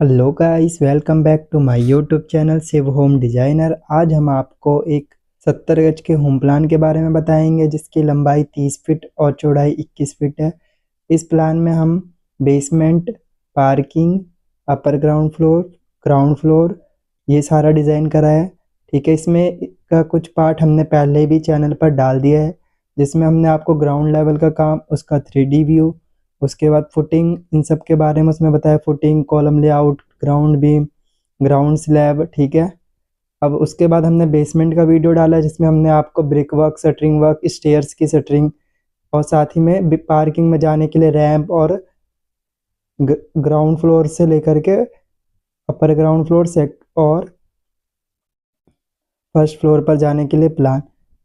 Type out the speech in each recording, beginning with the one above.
Hello guys, welcome back to my YouTube channel Shiv home designer. आज हम आपको एक 70 गज के होम प्लान के बारे में बताएंगे जिसकी लंबाई 30 फीट और चौड़ाई 21 फीट है। इस प्लान में हम basement, parking, upper ground floor ये सारा डिज़ाइन करा है। ठीक है, इसमें का कुछ पार्ट हमने पहले भी चैनल पर डाल दिया है जिसमें हमने आपको ग्राउंड लेवल का काम, उसका 3D व्यू, उसके बाद फुटिंग, इन सब के बारे में उसमें बताया। Footing, column layout, ground beam, ground slab. ठीक है, अब उसके बाद हमने बेसमेंट का वीडियो डाला है जिसमें हमने आपको brick work, shuttering work, stairs की शटरिंग और साथ ही में पार्किंग में जाने के लिए रैंप और ग्राउंड फ्लोर से लेकर के अपर ग्राउंड फ्लोर से और फर्स्ट फ्लोर पर जाने के लिए प्लान,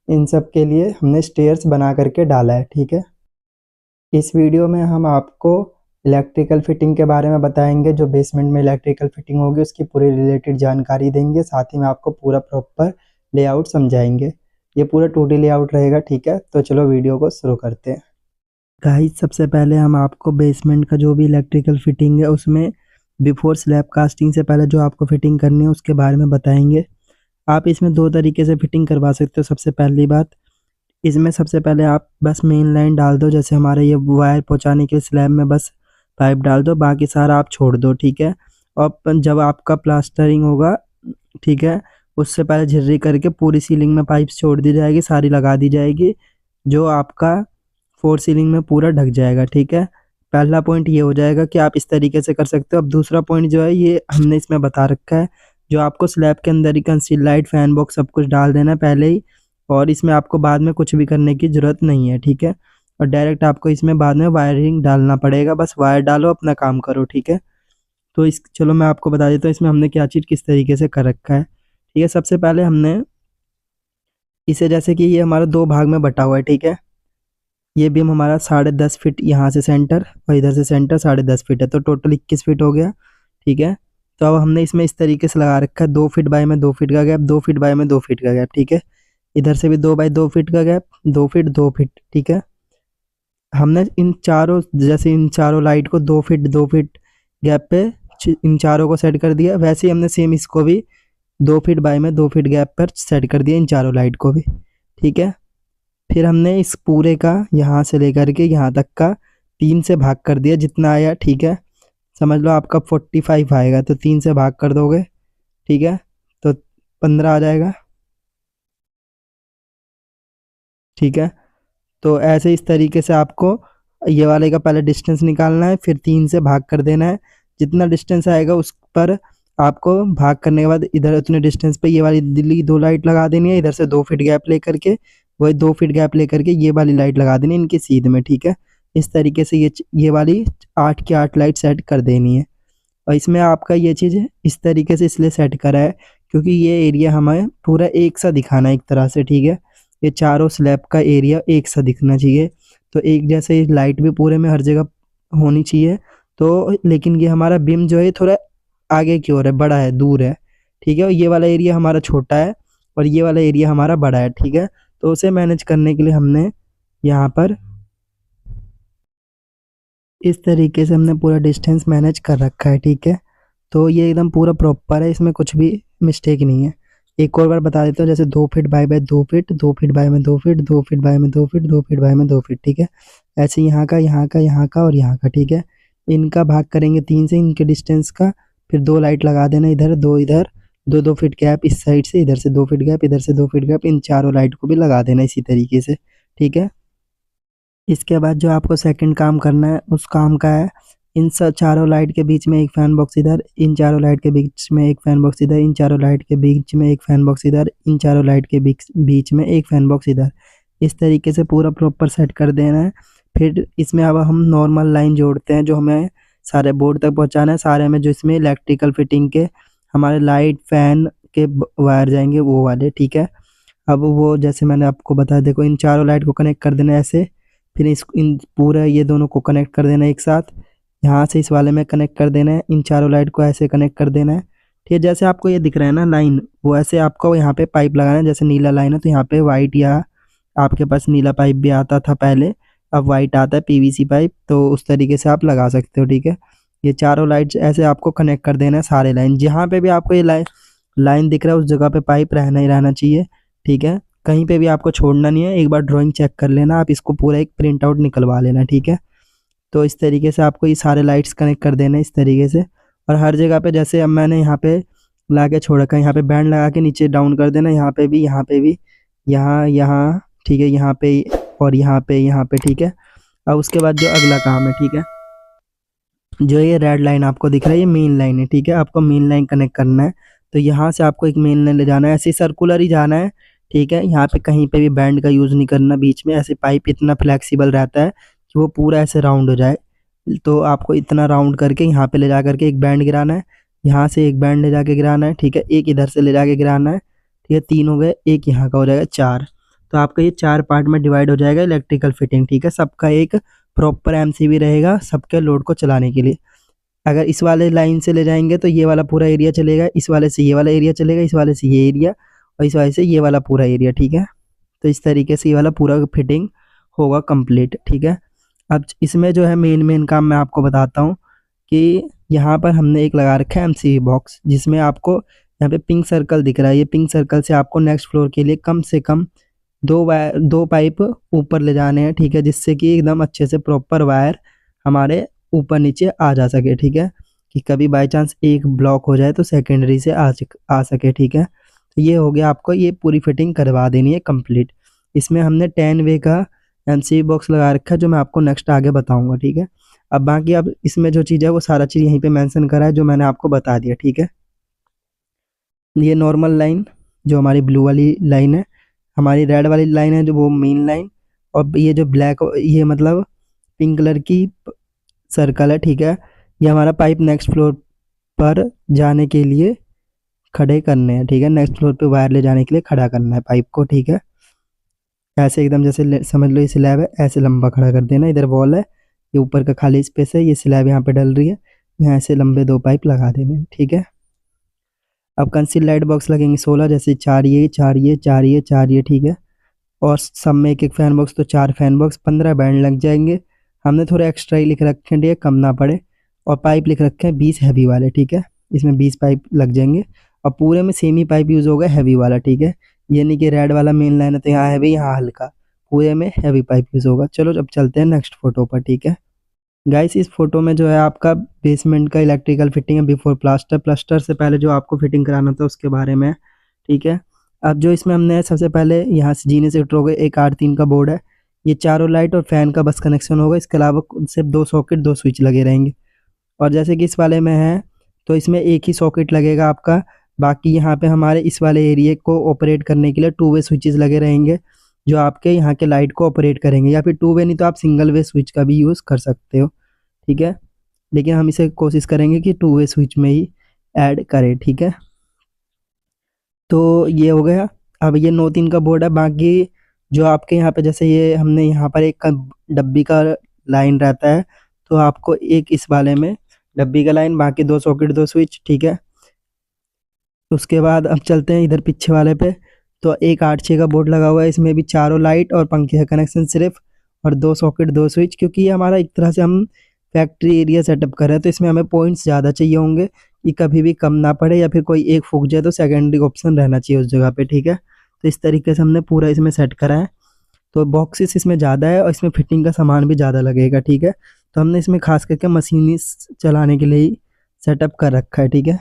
इन सब के लिए हमने स्टेयर्स बना करके डाला है। ठीक है, इस वीडियो में हम आपको इलेक्ट्रिकल फिटिंग के बारे में बताएंगे। जो बेसमेंट में इलेक्ट्रिकल फिटिंग होगी उसकी पूरी रिलेटेड जानकारी देंगे, साथ ही में आपको पूरा प्रॉपर लेआउट समझाएंगे। ये पूरा 2D लेआउट रहेगा। ठीक है, तो चलो वीडियो को शुरू करते हैं। गाइस, सबसे पहले हम आपको बेसमेंट का जो भी इलेक्ट्रिकल फिटिंग है उसमें बिफोर स्लैब कास्टिंग से पहले जो आपको फिटिंग करनी है उसके बारे में बताएंगे। आप इसमें दो तरीके से फिटिंग करवा सकते हो। सबसे पहली बात, इसमें सबसे पहले आप बस मेन लाइन डाल दो, जैसे हमारे ये वायर पहुंचाने के लिए स्लैब में बस पाइप डाल दो, बाकी सारा आप छोड़ दो। ठीक है, और जब आपका प्लास्टरिंग होगा, ठीक है, उससे पहले झिर्री करके पूरी सीलिंग में पाइप छोड़ दी जाएगी, सारी लगा दी जाएगी, जो आपका फोर सीलिंग में पूरा ढक जाएगा। ठीक है, पहला पॉइंट ये हो जाएगा कि आप इस तरीके से कर सकते हो। अब दूसरा पॉइंट जो है ये हमने इसमें बता रखा है, जो आपको स्लैब के अंदर ही कंसील लाइट, फैन बॉक्स सब कुछ डाल देना है पहले ही, और इसमें आपको बाद में कुछ भी करने की ज़रूरत नहीं है। ठीक है, और डायरेक्ट आपको इसमें बाद में वायरिंग डालना पड़ेगा, बस वायर डालो, अपना काम करो। ठीक है, तो इस चलो मैं आपको बता देता हूँ इसमें हमने क्या चीज़ किस तरीके से कर रखा है। ठीक है, सबसे पहले हमने इसे, जैसे कि ये हमारा दो भाग में बटा हुआ है। ठीक है, ये बीम हमारा 10.5 फीट यहाँ से सेंटर और इधर से सेंटर 10.5 फीट है, तो टोटल 21 फीट हो गया। ठीक है, तो अब हमने इसमें इस तरीके से लगा रखा है, 2 फीट बाय में 2 फीट का गैप, 2 फीट बाय में 2 फीट का गैप। ठीक है, इधर से भी 2 बाय 2 फीट का गैप, 2 फीट 2 फीट। ठीक है, हमने इन चारों, जैसे इन चारों लाइट को 2 फीट 2 फीट गैप पे इन चारों को सेट कर दिया, वैसे ही हमने सेम इसको भी 2 फीट बाय में 2 फीट गैप पर सेट कर दिया, इन चारों लाइट को भी। ठीक है, फिर हमने इस पूरे का यहाँ से लेकर के यहाँ तक का 3 से भाग कर दिया, जितना आया। ठीक है, समझ लो आपका 45 आएगा, तो 3 से भाग कर दोगे। ठीक है, तो 15 आ जाएगा। ठीक है, तो ऐसे इस तरीके से आपको ये वाले का पहले डिस्टेंस निकालना है, फिर 3 से भाग कर देना है। जितना डिस्टेंस आएगा उस पर आपको भाग करने के बाद इधर उतने डिस्टेंस पे ये वाली दिल्ली 2 लाइट लगा देनी है, इधर से 2 फीट गैप लेकर के, वही 2 फीट गैप लेकर के ये वाली लाइट लगा देनी है इनकी सीध में। ठीक है, इस तरीके से ये वाली 8 की 8 लाइट सेट कर देनी है। और इसमें आपका ये चीज़ इस तरीके से इसलिए सेट करा है क्योंकि ये एरिया हमें पूरा एक सा दिखाना है एक तरह से। ठीक है, ये चारों स्लैब का एरिया एक सा दिखना चाहिए, तो एक जैसे लाइट भी पूरे में हर जगह होनी चाहिए। तो लेकिन ये हमारा बीम जो है थोड़ा आगे की ओर है, बड़ा है, दूर है। ठीक है, और ये वाला एरिया हमारा छोटा है और ये वाला एरिया हमारा बड़ा है। ठीक है, तो उसे मैनेज करने के लिए हमने यहाँ पर इस तरीके से हमने पूरा डिस्टेंस मैनेज कर रखा है। ठीक है, तो ये एकदम पूरा प्रॉपर है, इसमें कुछ भी मिस्टेक नहीं है। एक और बार बता देता हूँ, जैसे 2 feet by 2 feet, 2 feet by में 2 फीट, 2 फीट बाय में 2 फीट, 2 फीट बाय में 2 फीट। ठीक है, ऐसे यहाँ का, यहाँ का, यहाँ का और यहाँ का। ठीक है, इनका भाग करेंगे 3 से, इनके डिस्टेंस का, फिर 2 लाइट लगा देना, इधर 2, इधर 2 2 फीट गैप इस साइड से, इधर से 2 फीट गैप, इधर से 2 फीट गैप, इन चारों लाइट को भी लगा देना इसी तरीके से। ठीक है, इसके बाद जो आपको सेकंड काम करना है उस काम का है, इन सब चारों लाइट के बीच में एक फैन बॉक्स इधर, इन चारों लाइट के बीच में एक फैन बॉक्स इधर, इन चारों लाइट के बीच में एक फैन बॉक्स इधर, इन चारों लाइट के बीच में एक फैन बॉक्स इधर। इस तरीके से पूरा प्रॉपर सेट कर देना है। फिर इसमें अब हम नॉर्मल लाइन जोड़ते हैं जो हमें सारे बोर्ड तक पहुँचाना है। सारे में जो इसमें इलेक्ट्रिकल फिटिंग के हमारे लाइट फैन के वायर जाएंगे वो वाले। ठीक है, अब वो जैसे मैंने आपको बताया, देखो इन चारों लाइट को कनेक्ट कर देना है ऐसे, फिर इन पूरा ये दोनों को कनेक्ट कर देना है एक साथ, यहाँ से इस वाले में कनेक्ट कर देना है, इन चारों लाइट को ऐसे कनेक्ट कर देना है। ठीक है, जैसे आपको ये दिख रहा है ना लाइन, वो ऐसे आपको यहाँ पे पाइप लगाना है। जैसे नीला लाइन है तो यहाँ पे वाइट, या आपके पास नीला पाइप भी आता था पहले, अब वाइट आता है PVC पाइप, तो उस तरीके से आप लगा सकते हो। ठीक है, ये चारों लाइट्स ऐसे आपको कनेक्ट कर देना है सारे लाइन। जहाँ पे भी आपको ये लाइन दिख रहा है उस जगह पे पाइप रहना ही रहना चाहिए, ठीक है। कहीं पे भी आपको छोड़ना नहीं है। एक बार ड्राइंग चेक कर लेना, आप इसको पूरा एक प्रिंट आउट निकलवा लेना, ठीक है। तो इस तरीके से आपको ये सारे लाइट्स कनेक्ट कर देना इस तरीके से। और हर जगह पे जैसे अब मैंने यहाँ पे ला के छोड़ रखा है, यहाँ पे बैंड लगा के नीचे डाउन कर देना, यहाँ पे भी, यहाँ पे भी, यहाँ यहाँ, ठीक है, यहाँ पे और यहाँ पे, ठीक है। अब उसके बाद जो अगला काम है, ठीक है, जो ये रेड लाइन आपको दिख रहा है ये मेन लाइन है, ठीक है। आपको मेन लाइन कनेक्ट करना है, तो यहाँ से आपको एक मेन लाइन ले जाना है, ऐसे सर्कुलर ही जाना है, ठीक है। यहाँ पे कहीं पे भी बैंड का यूज़ नहीं करना बीच में। ऐसे पाइप इतना फ्लेक्सिबल रहता है कि वो पूरा ऐसे राउंड हो जाए। तो आपको इतना राउंड करके यहाँ पे ले जा करके एक बैंड गिराना है, यहाँ से एक बैंड ले जाके गिराना है, ठीक है। एक इधर से ले जाके गिराना है, ठीक है। 3 हो गए, एक यहाँ का हो जाएगा 4। तो आपका ये 4 पार्ट में डिवाइड हो जाएगा इलेक्ट्रिकल फिटिंग, ठीक है। सबका एक प्रॉपर एमसीबी रहेगा सबके लोड को चलाने के लिए। अगर इस वाले लाइन से ले जाएंगे तो ये वाला पूरा एरिया चलेगा, इस वाले से ये वाला एरिया चलेगा, इस वाले से ये एरिया, और इस वाले से ये वाला पूरा एरिया, ठीक है। तो इस तरीके से ये वाला पूरा फिटिंग होगा कंप्लीट, ठीक है। अब इसमें जो है मेन काम मैं आपको बताता हूँ कि यहाँ पर हमने एक लगा रखा है एमसीबी बॉक्स, जिसमें आपको यहाँ पे पिंक सर्कल दिख रहा है। ये पिंक सर्कल से आपको नेक्स्ट फ्लोर के लिए कम से कम 2 पाइप ऊपर ले जाने हैं, ठीक है, जिससे कि एकदम अच्छे से प्रॉपर वायर हमारे ऊपर नीचे आ जा सके, ठीक है। कि कभी बाय चांस एक ब्लॉक हो जाए तो सेकेंडरी से आ सके, ठीक है। तो ये हो गया, आपको ये पूरी फिटिंग करवा देनी है कंप्लीट। इसमें हमने 10 वे का एमसीबी बॉक्स लगा रखा है, जो मैं आपको नेक्स्ट आगे बताऊंगा, ठीक है। अब बाकी अब इसमें जो चीज़ है वो सारा चीज़ यहीं पे मेंशन करा है जो मैंने आपको बता दिया, ठीक है। ये नॉर्मल लाइन जो हमारी ब्लू वाली लाइन है, हमारी रेड वाली लाइन है जो वो मेन लाइन, और ये जो ब्लैक, ये मतलब पिंक कलर की सर्कल है, ठीक है। ये हमारा पाइप नेक्स्ट फ्लोर पर जाने के लिए खड़े करने हैं, ठीक है। नेक्स्ट फ्लोर पे वायर ले जाने के लिए खड़ा करना है पाइप को, ठीक है। ऐसे एकदम जैसे समझ लो ये स्लैब है, ऐसे लंबा खड़ा कर देना। इधर वॉल है, ये ऊपर का खाली स्पेस है, ये स्लैब यहाँ पे डल रही है, यहाँ ऐसे लंबे 2 पाइप लगा देने, ठीक है। अब कंसील लाइट बॉक्स लगेंगे 16, जैसे 4 ये 4 ये 4 ये 4 ये, ठीक है। और सब में एक फैन बॉक्स, तो 4 फैन बॉक्स, 15 बैंड लग जाएंगे। हमने थोड़े एक्स्ट्रा ही लिख रखे हैं, कम ना पड़े। और पाइप लिख रखे हैं 20 हैवी वाले, ठीक है। इसमें 20 पाइप लग जाएंगे, और पूरे में सेम ही पाइप यूज़ होगा हैवी वाला, ठीक है। ये नहीं कि रेड वाला मेन लाइन है तो यहाँ हैवी यहाँ हल्का, पूरे में हैवी पाइप यूज़ होगा। चलो अब चलते हैं नेक्स्ट फोटो पर, ठीक है। गाइस इस फोटो में जो है आपका बेसमेंट का इलेक्ट्रिकल फिटिंग है बिफोर प्लास्टर। प्लास्टर से पहले जो आपको फिटिंग कराना था उसके बारे में, ठीक है। अब जो इसमें हमने सबसे पहले यहाँ से जीने से उठोगे, एक 8-3 का बोर्ड है, ये चारों लाइट और फैन का बस कनेक्शन होगा। इसके अलावा सिर्फ 2 सॉकेट 2 स्विच लगे रहेंगे। और जैसे कि इस वाले में है तो इसमें एक ही सॉकेट लगेगा आपका। बाकी यहाँ पे हमारे इस वाले एरिया को ऑपरेट करने के लिए 2 वे स्विचेस लगे रहेंगे, जो आपके यहाँ के लाइट को ऑपरेट करेंगे। या फिर 2 वे नहीं तो आप सिंगल वे स्विच का भी यूज़ कर सकते हो, ठीक है। लेकिन हम इसे कोशिश करेंगे कि 2 वे स्विच में ही ऐड करें, ठीक है। तो ये हो गया। अब ये 9-3 का बोर्ड है। बाकी जो आपके यहाँ पे जैसे ये हमने यहाँ पर एक डब्बी का लाइन रहता है, तो आपको एक इस वाले में डब्बी का लाइन, बाकी 2 सॉकेट 2 स्विच, ठीक है। उसके बाद अब चलते हैं इधर पीछे वाले पे। तो एक 8-6 का बोर्ड लगा हुआ है, इसमें भी चारों लाइट और पंखे का कनेक्शन सिर्फ, और 2 सॉकेट 2 स्विच। क्योंकि ये हमारा एक तरह से हम फैक्ट्री एरिया सेटअप कर रहे हैं, तो इसमें हमें पॉइंट्स ज़्यादा चाहिए होंगे कि कभी भी कम ना पड़े, या फिर कोई एक फूक जाए तो सेकेंडरी ऑप्शन रहना चाहिए उस जगह पे, ठीक है। तो इस तरीके से हमने पूरा इसमें सेट करा है। तो बॉक्सेस इसमें ज़्यादा है और इसमें फिटिंग का सामान भी ज़्यादा लगेगा, ठीक है। तो हमने इसमें खास करके मशीनी चलाने के लिए ही सेटअप कर रखा है, ठीक है।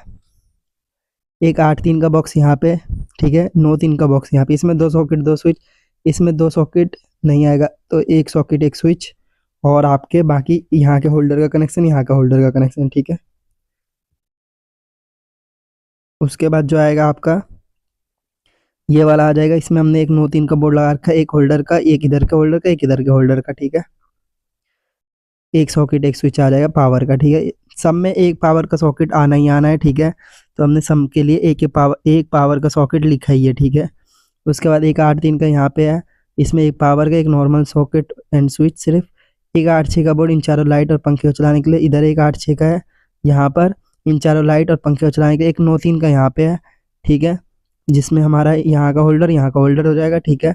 एक 8-3 का बॉक्स यहाँ पे, ठीक है। 9-3 का बॉक्स यहाँ पे, इसमें 2 सॉकेट 2 स्विच, इसमें 2 सॉकेट नहीं आएगा तो 1 सॉकेट 1 स्विच, और आपके बाकी यहाँ के होल्डर का कनेक्शन, यहाँ का होल्डर का कनेक्शन, ठीक है। उसके बाद जो आएगा आपका ये वाला आ जाएगा। इसमें हमने एक 9-3 का बोर्ड लगा रखा है, एक होल्डर का, एक इधर के होल्डर का, एक इधर के होल्डर का, ठीक है। एक सॉकेट 1 स्विच आ जाएगा पावर का, ठीक है। सब में एक पावर का सॉकेट आना ही आना है, ठीक है। तो हमने सब के लिए एक पावर का सॉकेट लिखा ही है, ठीक है। उसके बाद एक 8-3 का यहाँ पे है, इसमें एक पावर का, एक नॉर्मल सॉकेट एंड स्विच सिर्फ। एक 8-6 का बोर्ड इन चारों लाइट और पंखे को चलाने के लिए, इधर एक 8-6 का है, यहाँ पर इन चारों लाइट और पंखे को चलाने के लिए। एक 9-3 का यहाँ पे है, ठीक है, जिसमें हमारा यहाँ का होल्डर हो जाएगा, ठीक है।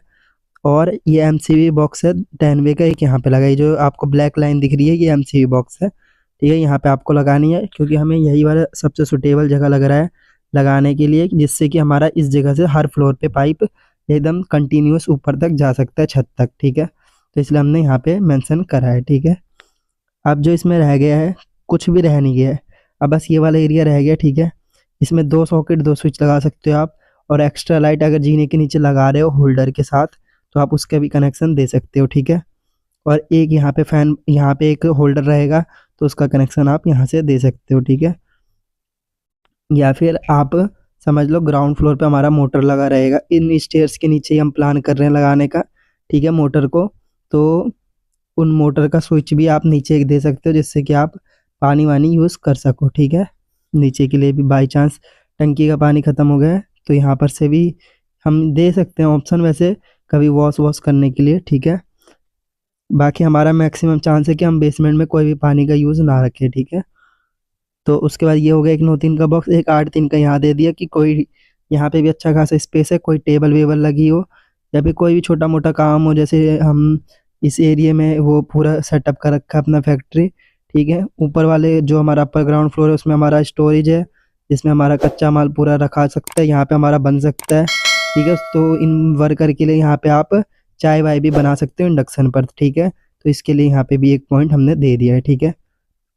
और ये एमसीबी बॉक्स है 10 वे का, एक यहाँ पे लगा है, जो आपको ब्लैक लाइन दिख रही है ये एमसीबी बॉक्स है। ठीक है। यहाँ पे आपको लगानी है क्योंकि हमें यही वाला सबसे सुटेबल जगह लग रहा है लगाने के लिए, जिससे कि हमारा इस जगह से हर फ्लोर पे पाइप एकदम कंटिन्यूस ऊपर तक जा सकता है, छत तक। ठीक है, तो इसलिए हमने यहाँ पे मेंशन करा है। ठीक है, अब जो इसमें रह गया है, कुछ भी रह नहीं गया है, अब बस ये वाला एरिया रह गया। ठीक है, इसमें 2 सॉकेट 2 स्विच लगा सकते हो आप, और एक्स्ट्रा लाइट अगर जीने के नीचे लगा रहे हो होल्डर के साथ तो आप उसका भी कनेक्शन दे सकते हो। ठीक है, और एक यहाँ पे फैन, यहाँ पे एक होल्डर रहेगा तो उसका कनेक्शन आप यहाँ से दे सकते हो। ठीक है, या फिर आप समझ लो ग्राउंड फ्लोर पे हमारा मोटर लगा रहेगा, इन स्टेयर्स के नीचे ही हम प्लान कर रहे हैं लगाने का। ठीक है, मोटर को, तो उन मोटर का स्विच भी आप नीचे दे सकते हो, जिससे कि आप पानी वानी यूज़ कर सको। ठीक है, नीचे के लिए भी बाई चांस टंकी का पानी ख़त्म हो गया है तो यहाँ पर से भी हम दे सकते हैं ऑप्शन, वैसे कभी वॉश करने के लिए। ठीक है, बाकी हमारा मैक्सिमम चांस है कि हम बेसमेंट में कोई भी पानी का यूज़ ना रखें। ठीक है, तो उसके बाद ये हो गया एक 9-3 का बॉक्स, एक 8-3 का यहाँ दे दिया कि कोई यहाँ पे भी अच्छा खासा स्पेस है, कोई टेबल वेबल लगी हो या फिर कोई भी छोटा मोटा काम हो, जैसे हम इस एरिया में वो पूरा सेटअप कर रखा है अपना फैक्ट्री। ठीक है, ऊपर वाले जो हमारा अपर ग्राउंड फ्लोर है उसमें हमारा स्टोरेज है, जिसमें हमारा कच्चा माल पूरा रखा सकता है, यहाँ पे हमारा बन सकता है। ठीक है, तो इन वर्कर के लिए यहाँ पे आप चाय वाय भी बना सकते हो इंडक्शन पर। ठीक है, तो इसके लिए यहाँ पे भी एक पॉइंट हमने दे दिया है। ठीक है,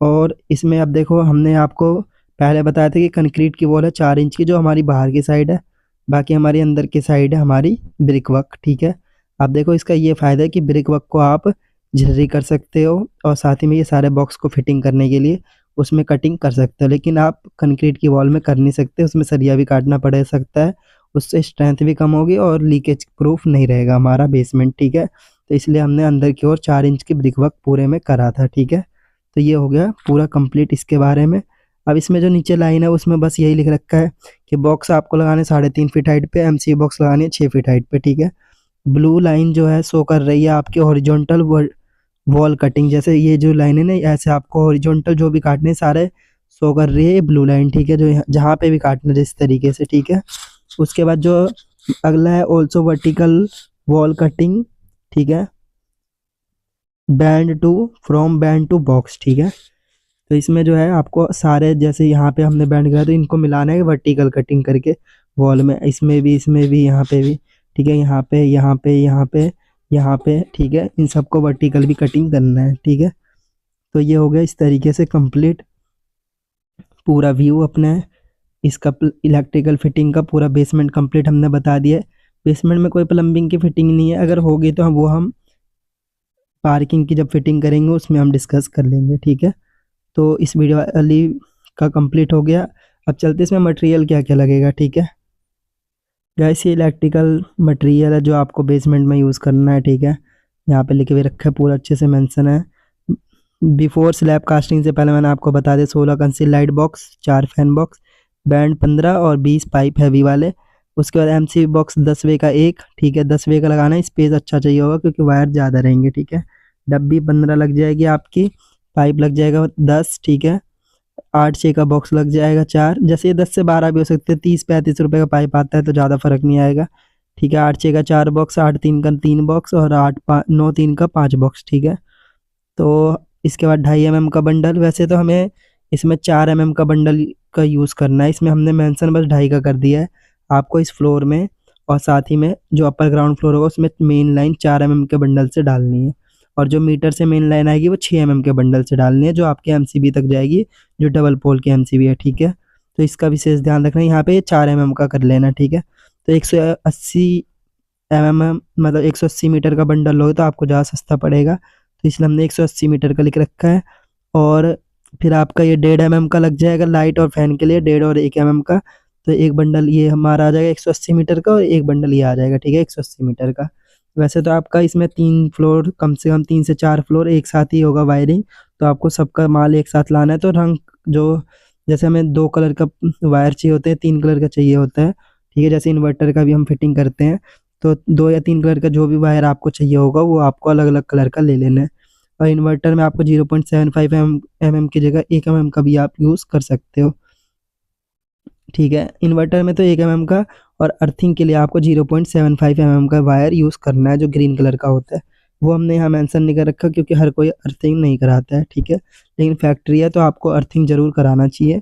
और इसमें अब देखो हमने आपको पहले बताया था कि कंक्रीट की वॉल है 4 इंच की, जो हमारी बाहर की साइड है, बाकी हमारी अंदर की साइड है हमारी ब्रिक वर्क। ठीक है, अब देखो इसका ये फ़ायदा है कि ब्रिक वर्क को आप झर्री कर सकते हो, और साथ ही में ये सारे बॉक्स को फिटिंग करने के लिए उसमें कटिंग कर सकते हो, लेकिन आप कंक्रीट की वॉल में कर नहीं सकते, उसमें सरिया भी काटना पड़ सकता है, उससे स्ट्रेंथ भी कम होगी और लीकेज प्रूफ नहीं रहेगा हमारा बेसमेंट। ठीक है, तो इसलिए हमने अंदर की ओर 4 इंच की ब्रिक वर्क पूरे में करा था। ठीक है, तो ये हो गया पूरा कंप्लीट इसके बारे में। अब इसमें जो नीचे लाइन है उसमें बस यही लिख रखा है कि बॉक्स आपको लगाने 3.5 फीट हाइट पे, एमसीबी बॉक्स लगानी है 6 फीट हाइट पे। ठीक है, ब्लू लाइन जो है शो कर रही है आपके हॉरिजॉन्टल वॉल कटिंग, जैसे ये जो लाइन है ना, ऐसे आपको हॉरिजॉन्टल जो भी काटने सारे शो कर रही है ब्लू लाइन। ठीक है, जो जहाँ पे भी काटना जिस तरीके से। ठीक है, उसके बाद जो अगला है ऑल्सो वर्टिकल वॉल कटिंग। ठीक है, band to from band to box. ठीक है, तो इसमें जो है आपको सारे, जैसे यहाँ पे हमने बैंड किया तो इनको मिलाना है वर्टिकल कटिंग करके वॉल में, इसमें भी यहाँ पे भी। ठीक है, यहाँ पे यहाँ पे यहाँ पे यहाँ पे। ठीक है, इन सबको वर्टिकल भी कटिंग करना है। ठीक है, तो ये हो गया इस तरीके से कंप्लीट पूरा व्यू अपने इसका इलेक्ट्रिकल फिटिंग का पूरा बेसमेंट कंप्लीट हमने बता दिया है। बेसमेंट में कोई प्लम्बिंग की फिटिंग नहीं है, अगर होगी तो हम पार्किंग की जब फिटिंग करेंगे उसमें हम डिस्कस कर लेंगे। ठीक है, तो इस वीडियो वाली का कंप्लीट हो गया। अब चलते इसमें मटेरियल क्या क्या लगेगा। ठीक है गाइस, ये इलेक्ट्रिकल मटेरियल है जो आपको बेसमेंट में यूज़ करना है। ठीक है, यहाँ पे लिखे हुए रखा है, पूरा अच्छे से मेंशन है। बिफोर स्लैब कास्टिंग से पहले मैंने आपको बता दिया 16 conceal light box, 4 fan box, band 15 और 20 पाइप हैवी वाले। उसके बाद एमसीबी बॉक्स 10 वे का एक। ठीक है, 10 वे का लगाना है, स्पेस अच्छा चाहिए होगा क्योंकि वायर ज़्यादा रहेंगे। ठीक है, डब्बी 15 लग जाएगी आपकी, पाइप लग जाएगा 10। ठीक है, 8-6 का बॉक्स लग जाएगा 4, जैसे ये 10 से 12 भी हो सकते हैं, 30-35 रुपये का पाइप आता है तो ज़्यादा फर्क नहीं आएगा। ठीक है, 8-6 का 4 बॉक्स, 8-3 का 3 बॉक्स और 9-3 का 5 बॉक्स। ठीक है, तो इसके बाद 2.5 mm का बंडल। वैसे तो हमें इसमें 4 mm का बंडल का यूज़ करना है, इसमें हमने मेंशन बस 2.5 का कर दिया है। आपको इस फ्लोर में और साथ ही में जो अपर ग्राउंड फ्लोर होगा उसमें मेन लाइन 4 mm के बंडल से डालनी है, और जो मीटर से मेन लाइन आएगी वो 6 mm के बंडल से डालनी है, जो आपके एमसीबी तक जाएगी, जो डबल पोल की एमसीबी है। ठीक है, तो इसका विशेष ध्यान रखना, यहाँ पे 4 mm का कर लेना। ठीक है, तो 180 mm मतलब 180 मीटर का बंडल लोगे तो आपको ज़्यादा सस्ता पड़ेगा, तो इसलिए हमने 180 मीटर का लिख रखा है। और फिर आपका ये 1.5 mm का लग जाएगा लाइट और फैन के लिए, 1.5 और 1 mm का, तो एक बंडल ये हमारा आ जाएगा 180 मीटर का, और एक बंडल ये आ जाएगा। ठीक है, 180 मीटर का। वैसे तो आपका इसमें 3 फ्लोर, कम से कम 3 से 4 फ्लोर एक साथ ही होगा वायरिंग, तो आपको सबका माल एक साथ लाना है। तो रंग जो, जैसे हमें 2 कलर का वायर चाहिए होते हैं, 3 कलर का चाहिए होता है। ठीक है, जैसे इन्वर्टर का भी हम फिटिंग करते हैं, तो 2 या 3 कलर का जो भी वायर आपको चाहिए होगा वो आपको अलग अलग कलर का ले लेना है। और इन्वर्टर में आपको 0.75 mm की जगह 1 mm का भी आप यूज़ कर सकते हो। ठीक है, इन्वर्टर में तो 1 mm का, और अर्थिंग के लिए आपको 0.75 mm का वायर यूज़ करना है, जो ग्रीन कलर का होता है। वो हमने यहाँ मेंशन नहीं कर रखा क्योंकि हर कोई अर्थिंग नहीं कराता है, ठीक है। लेकिन फैक्ट्री है तो आपको अर्थिंग ज़रूर कराना चाहिए,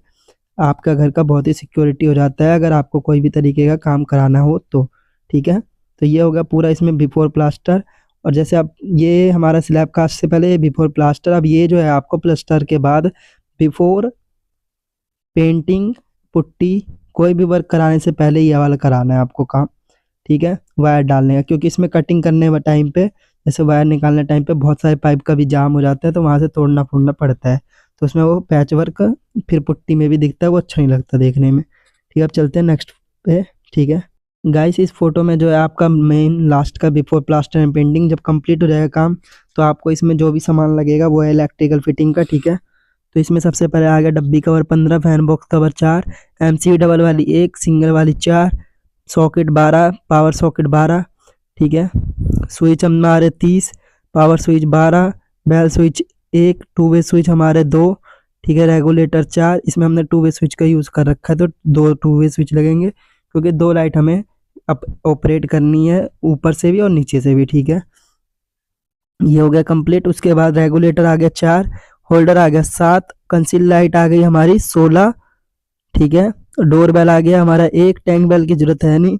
आपका घर का बहुत ही सिक्योरिटी हो जाता है अगर आपको कोई भी तरीके का काम कराना हो तो, ठीक है। तो ये हो गया पूरा इसमें बिफोर प्लास्टर। और जैसे अब ये हमारा स्लैब कास्ट से पहले बिफोर प्लास्टर, अब ये जो है आपको प्लास्टर के बाद बिफोर पेंटिंग पुट्टी कोई भी वर्क कराने से पहले ये वाला कराना है आपको काम, ठीक है। वायर डालने का, क्योंकि इसमें कटिंग करने टाइम पे, जैसे वायर निकालने टाइम पे बहुत सारे पाइप का भी जाम हो जाता है तो वहाँ से तोड़ना फोड़ना पड़ता है, तो उसमें वो पैच वर्क फिर पुट्टी में भी दिखता है, वो अच्छा नहीं लगता देखने में, ठीक है। अब चलते हैं नेक्स्ट पे, ठीक है। गाइस इस फोटो में जो है आपका मेन लास्ट का बिफोर प्लास्टर एंड पेंटिंग जब कंप्लीट हो जाएगा काम, तो आपको इसमें जो भी सामान लगेगा वो है इलेक्ट्रिकल फिटिंग का, ठीक है। तो इसमें सबसे पहले आ गया डब्बी cover 15, fan box cover 4, MCB double वाली 1, सिंगल वाली 4, सॉकेट 12, पावर सॉकेट 12, ठीक है। स्विच हमारे 30, power switch 12, bell switch 1, two way switch हमारे 2, ठीक है। रेगुलेटर 4, इसमें हमने टू वे स्विच का यूज़ कर रखा है तो 2 टू वे स्विच लगेंगे क्योंकि 2 लाइट हमें ऑपरेट करनी है ऊपर से भी और नीचे से भी, ठीक है। ये हो गया कंप्लीट। उसके बाद रेगुलेटर आ गया 4, होल्डर आ गया 7, कंसील लाइट आ गई हमारी 16, ठीक है। डोर बेल आ गया हमारा 1, टैंक बेल की जरूरत है नहीं,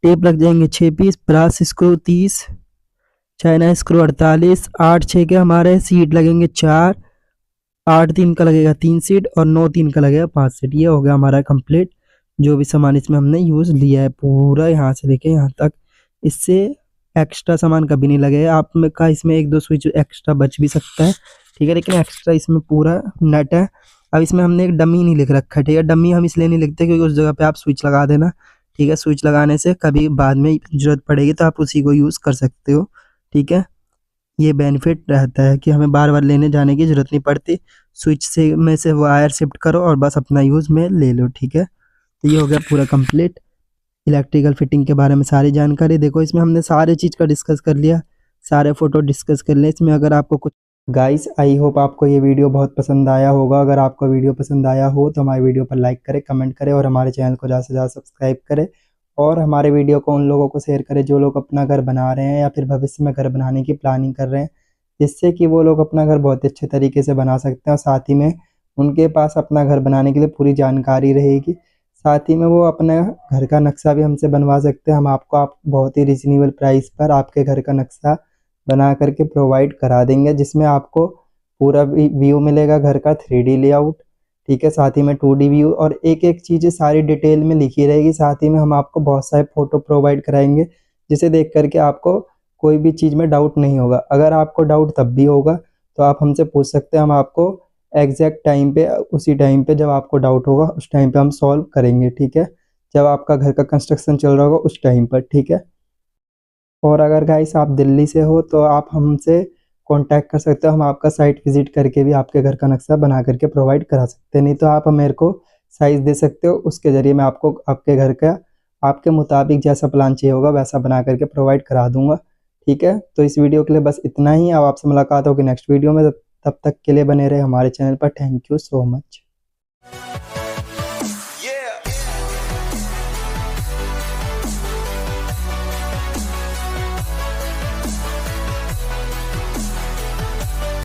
टेप लग जाएंगे 6 piece, brass screw 30, China screw 48, 8 6 के हमारे सीट लगेंगे 4, 8 3 का लगेगा 3 सीट और 9 3 का लगेगा 5 सीट। ये हो गया हमारा कंप्लीट, जो भी सामान इसमें हमने यूज़ लिया है पूरा यहाँ से लेके यहाँ तक, इससे एक्स्ट्रा सामान कभी नहीं लगेगा आप में का, इसमें 1-2 स्विच एक्स्ट्रा बच भी सकता है, ठीक है। लेकिन एक्स्ट्रा इसमें पूरा नेट है। अब इसमें हमने एक डमी नहीं लिख रखा है, ठीक है। डमी हम इसलिए नहीं लिखते क्योंकि उस जगह पे आप स्विच लगा देना, ठीक है। स्विच लगाने से कभी बाद में ज़रूरत पड़ेगी तो आप उसी को यूज़ कर सकते हो, ठीक है। ये बेनिफिट रहता है कि हमें बार बार लेने जाने की ज़रूरत नहीं पड़ती, स्विच से में से वायर शिफ्ट करो और बस अपना यूज़ में ले लो, ठीक है। तो ये हो गया पूरा कंप्लीट इलेक्ट्रिकल फिटिंग के बारे में सारी जानकारी। देखो इसमें हमने सारे चीज़ का डिस्कस कर लिया, सारे फोटो डिस्कस कर लिए इसमें। अगर आपको कुछ गाइस आई होप आपको ये वीडियो बहुत पसंद आया होगा। अगर आपको वीडियो पसंद आया हो तो हमारी वीडियो पर लाइक करें, कमेंट करें और हमारे चैनल को ज़्यादा से ज़्यादा सब्सक्राइब करें और हमारे वीडियो को उन लोगों को शेयर करें जो लोग अपना घर बना रहे हैं या फिर भविष्य में घर बनाने की प्लानिंग कर रहे हैं, जिससे कि वो लोग अपना घर बहुत अच्छे तरीके से बना सकते हैं और साथ ही में उनके पास अपना घर बनाने के लिए पूरी जानकारी रहेगी। साथ ही में वो अपना घर का नक्शा भी हमसे बनवा सकते हैं। हम आपको बहुत ही रिजनेबल प्राइस पर आपके घर का नक्शा बना करके प्रोवाइड करा देंगे, जिसमें आपको पूरा व्यू मिलेगा घर का 3D लेआउट, ठीक है। साथ ही में 2D व्यू और एक एक चीज़ें सारी डिटेल में लिखी रहेगी। साथ ही में हम आपको बहुत सारे फ़ोटो प्रोवाइड कराएंगे जिसे देख करके आपको कोई भी चीज़ में डाउट नहीं होगा। अगर आपको डाउट तब भी होगा तो आप हमसे पूछ सकते हैं, हम आपको एग्जैक्ट टाइम पे उसी टाइम पे जब आपको डाउट होगा उस टाइम पे हम सॉल्व करेंगे, ठीक है। जब आपका घर का कंस्ट्रक्शन चल रहा होगा उस टाइम पर, ठीक है। और अगर गाइस आप दिल्ली से हो तो आप हमसे कांटेक्ट कर सकते हो, हम आपका साइट विजिट करके भी आपके घर का नक्शा बना करके प्रोवाइड करा सकते हैं। नहीं तो आप मेरे को साइज़ दे सकते हो, उसके ज़रिए मैं आपको आपके घर का आपके मुताबिक जैसा प्लान चाहिए होगा वैसा बना करके प्रोवाइड करा दूँगा, ठीक है। तो इस वीडियो के लिए बस इतना ही। अब आपसे मुलाकात होगी नेक्स्ट वीडियो में, तब तक के लिए बने रहे हमारे चैनल पर। Thank you so much.